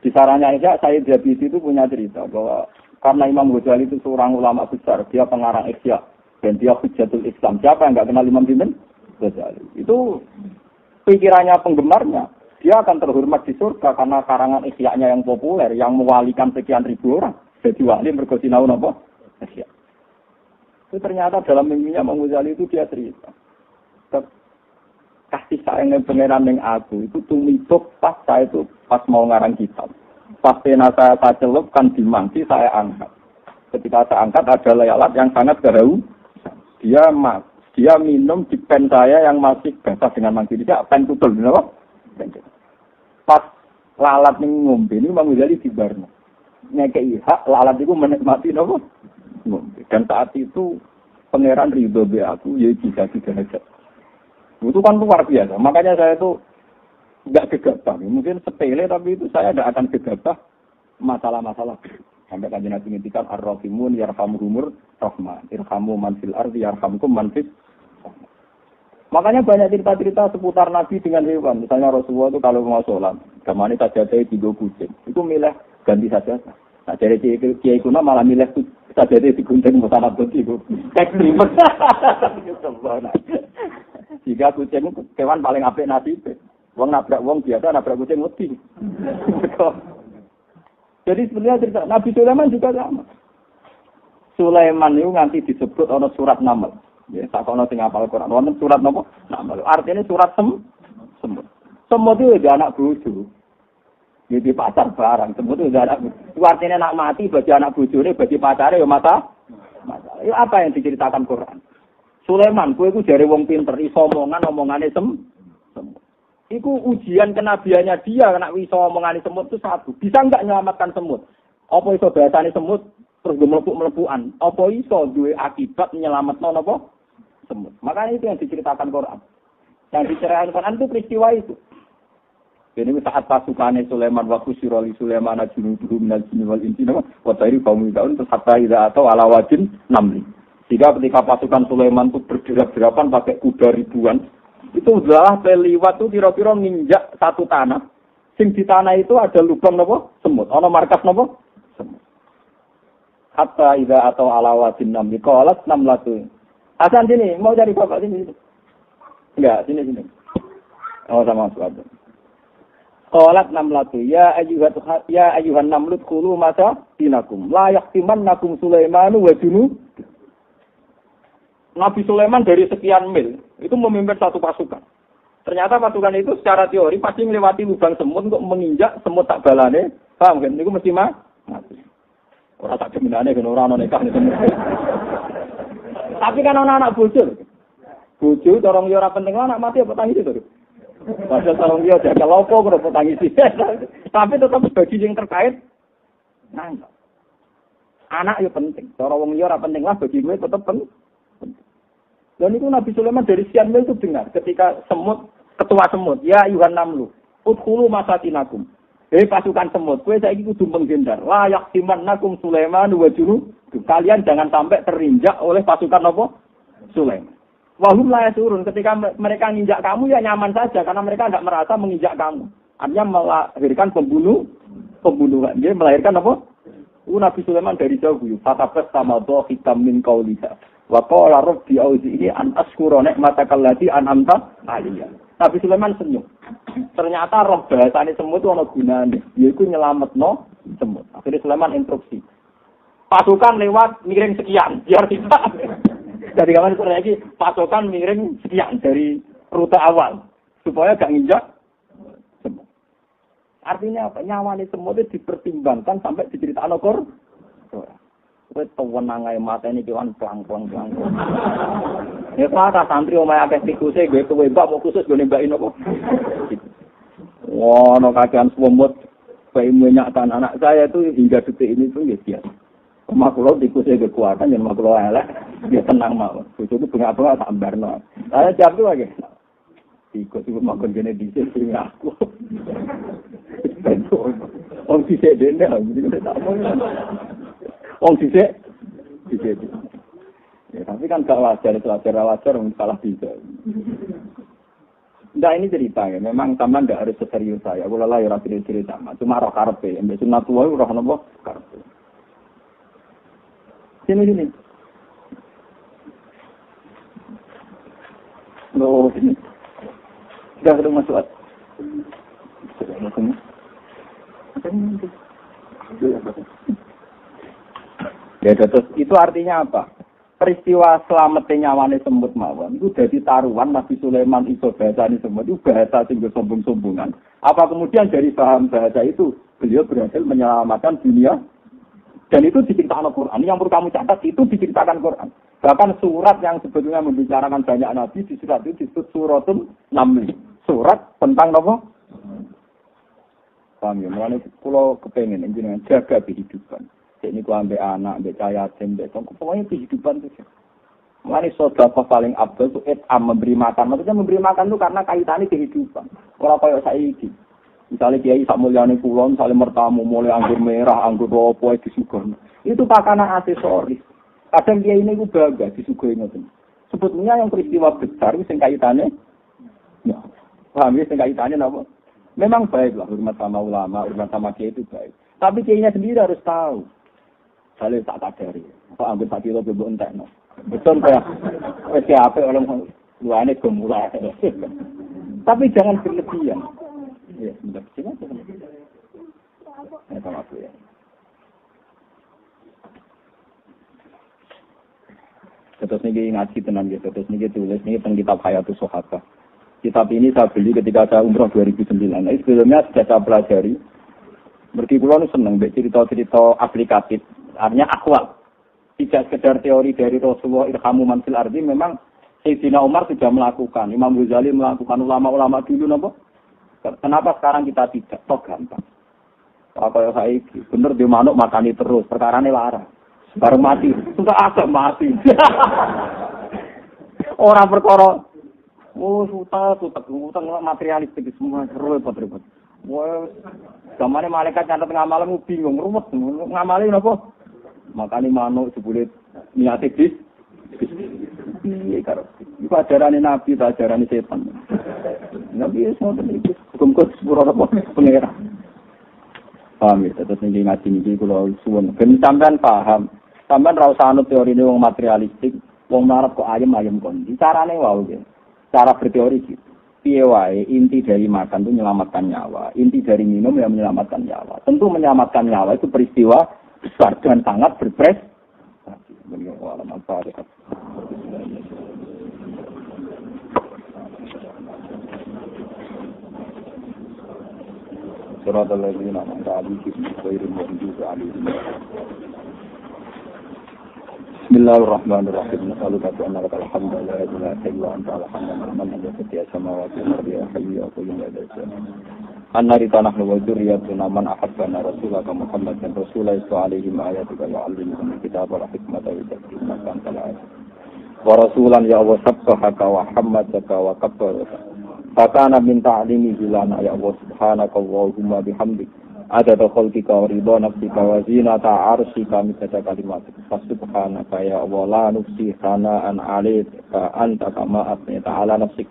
Di sarahnya Ihya, Sayyid Jabidi itu punya cerita. Bahwa karena Imam Ghazali itu seorang ulama besar. Dia pengarang Ihya. Dan dia Hujjatul Islam. Siapa yang enggak kenal Imam Ghazali? Itu pikirannya penggemarnya. Dia akan terhormat di surga karena karangan Ihya-nya yang populer, yang mewalikan sekian ribu orang. Jadi wali mergo sinau napa? Ihya. Itu ternyata dalam mimpinya Imam Ghazali itu dia cerita. Kasih sayang pangeran ning aku itu tumituk pas saya itu pas mau ngarang kitab. Pas pena saya celupkan di mangsi saya angkat. Ketika saya angkat ada layalat yang sangat kehau. Dia minum di pen saya yang masih basah dengan mangsi dia pen tutul, kenapa? Pas lalat ning ngombe ini Imam Ghazali dibarno. Ngekei hak lalat itu menikmati napa? Ngombe. Dan saat itu pangeran ridho be aku ya jika derajat. Itu kan luar biasa. Makanya saya itu enggak gegabah. Mungkin sepele tapi itu saya tidak akan gegabah masalah-masalah. Sampai kanjeng Nabi ngendikan ar-rahimun yarhamuhumur rahman. Irhamu man fil ardi yarhamkum man fis. Makanya banyak cerita-cerita seputar Nabi dengan hewan. Misalnya Rasulullah itu kalau mau sholat, gamane sajadahe digo kucing. Itu milih ganti saja. Nah, dari kiai kuna malah milih sajadahe digunting musanad itu. Ekstrim. Jika kucing kewan paling apik nasibe. Wong nabrak wong biasa nabrak kucing wedi. Jadi sebenarnya cerita Nabi Sulaiman juga sama. Sulaiman itu nanti disebut ana surat Naml. Ya, sakono sing hafal Quran. Wonten surat napa? Naml. Artinya surat semut. Semut itu ada anak bojo. Jadi pacar barang. Semut itu ada anak. Itu artinya nak mati bagi anak bojone, bagi pacare ya mata. Itu apa yang diceritakan Quran? Sulaiman, kowe iku jare wong pinter, iso omongane semut. Iku ujian kenabiannya dia, nek iso omongane semut itu satu. Bisa enggak nyelamatkan semut? Apa iso bahasane semut terus melepukan? Apa iso duwe akibat nyelametno napa? Semut. Makanya itu yang diceritakan Quran. Yang diceritakan Quran itu peristiwa itu. Jadi saat pasukannya Sulaiman waktu siroli Sulaiman junuduhu minal jinni wal insi wa tayri qaumi daun terus hatta idza atau ala wajin namli. Jika ketika pasukan Sulaiman itu berderap-derapan pakai kuda ribuan, itu adalah peliwat itu kira-kira nginjak satu tanah. Sing di tanah itu ada lubang napa? Semut. Ana markas napa? Semut. Hatta idza atau ala wajin namli qalat namlatu. Hasan sini, mau cari bapak sini. Enggak, sini. Oh sama suatu. Qalat namlatu ya ayyuhan namlut qulu mata dinakum la yaqtimannakum Sulaiman wa junud. Nabi Sulaiman dari sekian mil itu memimpin satu pasukan. Ternyata pasukan itu secara teori pasti melewati lubang semut untuk menginjak semut tak balane. Paham kan? Itu mesti mati. Orang tak demenane kan orang nekah itu. Tapi kan anak bojo. Bojo dorong yo ora penting anak mati apa tangis itu. Padahal dorong yo jaga lopo kok tangis. Tapi tetap bagi yang terkait nang. Anak yo penting. Dorong wong yo ora penting lah bagi gue tetap penting. Dan itu Nabi Sulaiman dari sekian mil itu dengar ketika ketua semut, ya ayuhan namlu, udkhulu masatinakum. Pasukan semut, kowe saiki kudu menghindar. La yaqtimannakum Sulaiman wa junud. Kalian jangan sampai terinjak oleh pasukan apa? Sulaiman. Wahum la yasurun, ketika mereka menginjak kamu ya nyaman saja karena mereka tidak merasa menginjak kamu. Artinya melahirkan pembunuhan. Dia melahirkan apa? Nabi Sulaiman dari jauh, fatabas sama doh hitam min qaulika. Wa qala rabbi auzi'ni an ashkura ni'mataka allati an'amta 'alayya. Nabi Sulaiman senyum. Ternyata roh bahasane semut itu ana gunane, yaiku nyelametno semut. Jadi Sulaiman instruksi. Pasukan lewat miring sekian, biar tidak. Jadi kawan itu lagi pasukan miring sekian dari rute awal supaya gak nginjak. Artinya apa? Nyawa ini semua itu dipertimbangkan sampai diceritakan Al-Qur'an. Kowe tewenang ae mateni kewan plang-plang. Ya kata santri omahe akeh tikuse gue kowe mbak mau khusus gue nembakin apa. Wah, no kakean semut minyak tan anak saya itu hingga detik ini tuh ya biasa. Omah kula tikusnya kekuatan yen omah kula elek ya tenang mawon. Bojoku bengak-bengak tak ambarno. Saya jam tuh lagi. Tikus itu makan gene dhisik sing aku. Om dhisik dene iki tak mau. Wong dhisik. Ya, tapi kan gak wajar, wajar salah bisa. Nah ini cerita ya, memang taman tidak harus seserius saya. Kalau lah ya rapi cerita, cuma roh karpe, mbak sunatullah roh nopo karpe. Sini. Loh, sini. Sudah masuk. Sudah masuk. Ya terus itu artinya apa? Peristiwa selamatnya nyawane semut mawon itu jadi taruhan Nabi Sulaiman iso bahasa ini semut itu bahasa sing sombong-sombongan. Apa kemudian dari paham bahasa itu beliau berhasil menyelamatkan dunia dan itu diceritakan Al-Qur'an. Yang perlu kamu catat itu diceritakan Quran. Bahkan surat yang sebetulnya membicarakan banyak nabi di surat itu disebut Suratul Naml. Surat tentang apa? Paham ya? Mulane kula kepengin jenengan jaga kehidupan. Ini ku ambek anak, ambek cahaya, ambek tong, pokoknya kehidupan itu. Mulai sedekah paling abdul itu memberi makan. Maksudnya memberi makan itu karena kaitannya kehidupan. Ora kaya saiki. Misalnya kiai sak mulyane kula, misalnya mertamu mulai anggur merah, anggur opo disuguhno. Itu pakanan aksesoris. Kadang kiai ini ku bangga disuguhi ngoten. Sebetulnya yang peristiwa besar sing kaitannya ya, paham ya sing kaitannya napa? Memang baiklah hormat sama ulama, hormat sama kiai itu baik. Tapi kiainya sendiri harus tahu. Saya tak sadari. Kok ambil sak kilo bebek entek no. Betul kayak wis apik orang luane gemulai. Tapi jangan berlebihan. Ya, sebentar. Sini. Sama aku ya. Terus niki ngaji tenan gitu. Terus niki tulis niki tentang kitab Hayatus Sahabah. Kitab ini saya beli ketika saya umroh 2009. Nah, sebelumnya sudah saya pelajari. Berarti kula seneng mbek cerita-cerita aplikatif. Artinya akwal. Tidak sekedar teori dari Rasulullah irhamu man fil ardi, memang Sayyidina Umar sudah melakukan, Imam Ghazali melakukan, ulama-ulama dulu napa? Kenapa sekarang kita tidak? Tok gampang. Kaya saiki, bener di manuk makani terus, perkarane lara. Baru mati, sudah agak mati. Orang perkara utang materialistik semua repot-repot. Wah, zamane malaikat nyatet ngamalmu bingung, ruwet. Ngamali napa? Makane manuk jebule niate dis. Piye karo? Iku ajarane nabi ta ajarane setan. Nabi wis ngoten iki. Hukum-hukum sepuro apa pengira. Paham ya, terus niki ngaji niki kula suwun. Ben sampean paham. Sampean ra usah anut teorine wong materialistik, wong narap kok ayem-ayem kon. Carane wae iki. Cara berteori gitu. Piye wae inti dari makan itu menyelamatkan nyawa, inti dari minum yang menyelamatkan nyawa. Tentu menyelamatkan nyawa itu peristiwa besar dan sangat berprestasi. Beliau alamat tarikat. Surat al-Ladzina an'amta 'alaihim ghairil maghdubi 'alaihim. Bismillahirrahmanirrahim. Nasalluka anna lakal hamdu la ilaha illa anta al-hamdu lillahi fi samawati wal ardi ya hayyu ya qayyum ya dzal. Annari tanahnu wa dzurriyyatuna man ahabbana rasulaka Muhammadan rasulullah alaihim ayatuka wa 'allimhum kitaba wal hikmata wa yuzakkihim kanta wa rasulan ya wa sabbahaka wa hammadaka wa kabbaraka. Fakana min ta'limihi lana ya Allah subhanaka Allahumma bihamdik. Ada khalqika wa ridha nafsika wa zinata 'arsyika midada kalimatik. Subhanaka ya Allah la nufsi sana'an 'alaika anta kama asnita 'ala nafsik.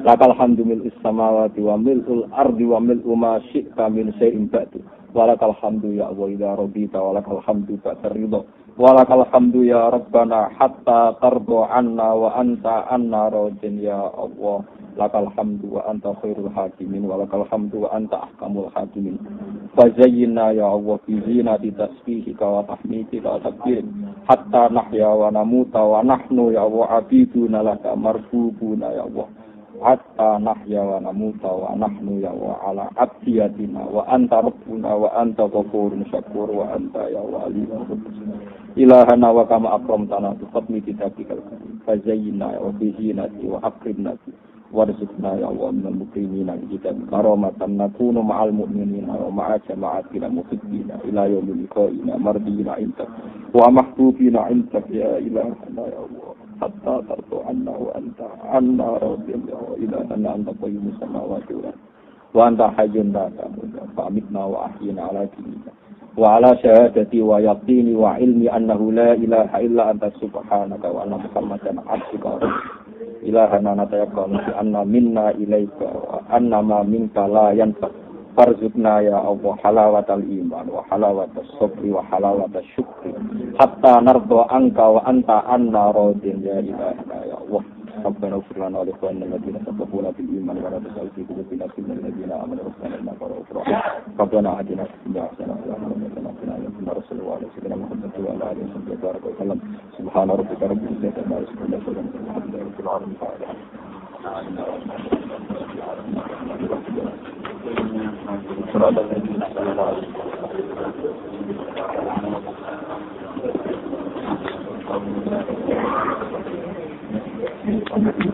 Lakal hamdu mil'is samawati wa mil'ul ardi wa mil'u ma syi'ta min syai'in ba'du. Walakal hamdu ya Allah idza radita walakal hamdu ba'da ridha. Walakal hamdu ya Rabbana hatta tarda 'anna wa anta 'anna radin ya Allah. Lakal hamdu wa anta khairul hakimin walakal hamdu wa anta ahkamul hakimin. Fazayyinna ya Allah bi zinati tasbihika wa tahmidika wa takbir hatta nahya wa namuta wa nahnu ya Allah abiduna laka marbubuna ya Allah hatta nahya wa namuta wa nahnu ya Allah ala abdiyatina wa anta rabbuna wa anta ghafurun syakur wa anta ya wali ilahana wa kama akramtana tuqadmi kitabikal karim fazayyinna wa bi zinati wa akrimna warzuqna ya Allah minal mukrimina kita karamatan nakunu ma'al mu'minina wa ma'a jama'atina muhibbina ila yaumil liqa'ina mardina inta wa mahbubina inta ya ilahana ya Allah hatta tardu anna wa anta anna rabbina ya ilahana anta qayyumus samawati wa anta hayyun la tamutu fa'amitna wa ahyina ala dinika wa ala syahadati wa yaqini wa ilmi annahu la ilaha illa anta subhanaka wa anna muhammadan abduka wa ilahana natayaqanu bi anna minna ilaika wa anna ma minka la yanfa farzuqna ya Allah halawatal iman wa halawatas sabri wa halawatas syukri hatta narda anka wa anta anna radin ya ilahana ya Allah Rabbana ighfir lana wa li ikhwanina alladhina sabaquna bil iman wa la taj'al fi qulubina ghillan lil ladzina amanu rabbana innaka ra'ufur rahim Rabbana atina fid dunya hasanatan wa qina adhaban nar sallallahu alaihi wa sallam wa ala alihi wa sallam subhana rabbika rabbil izzati amma yasifun wa salamun alal mursalin Thank you.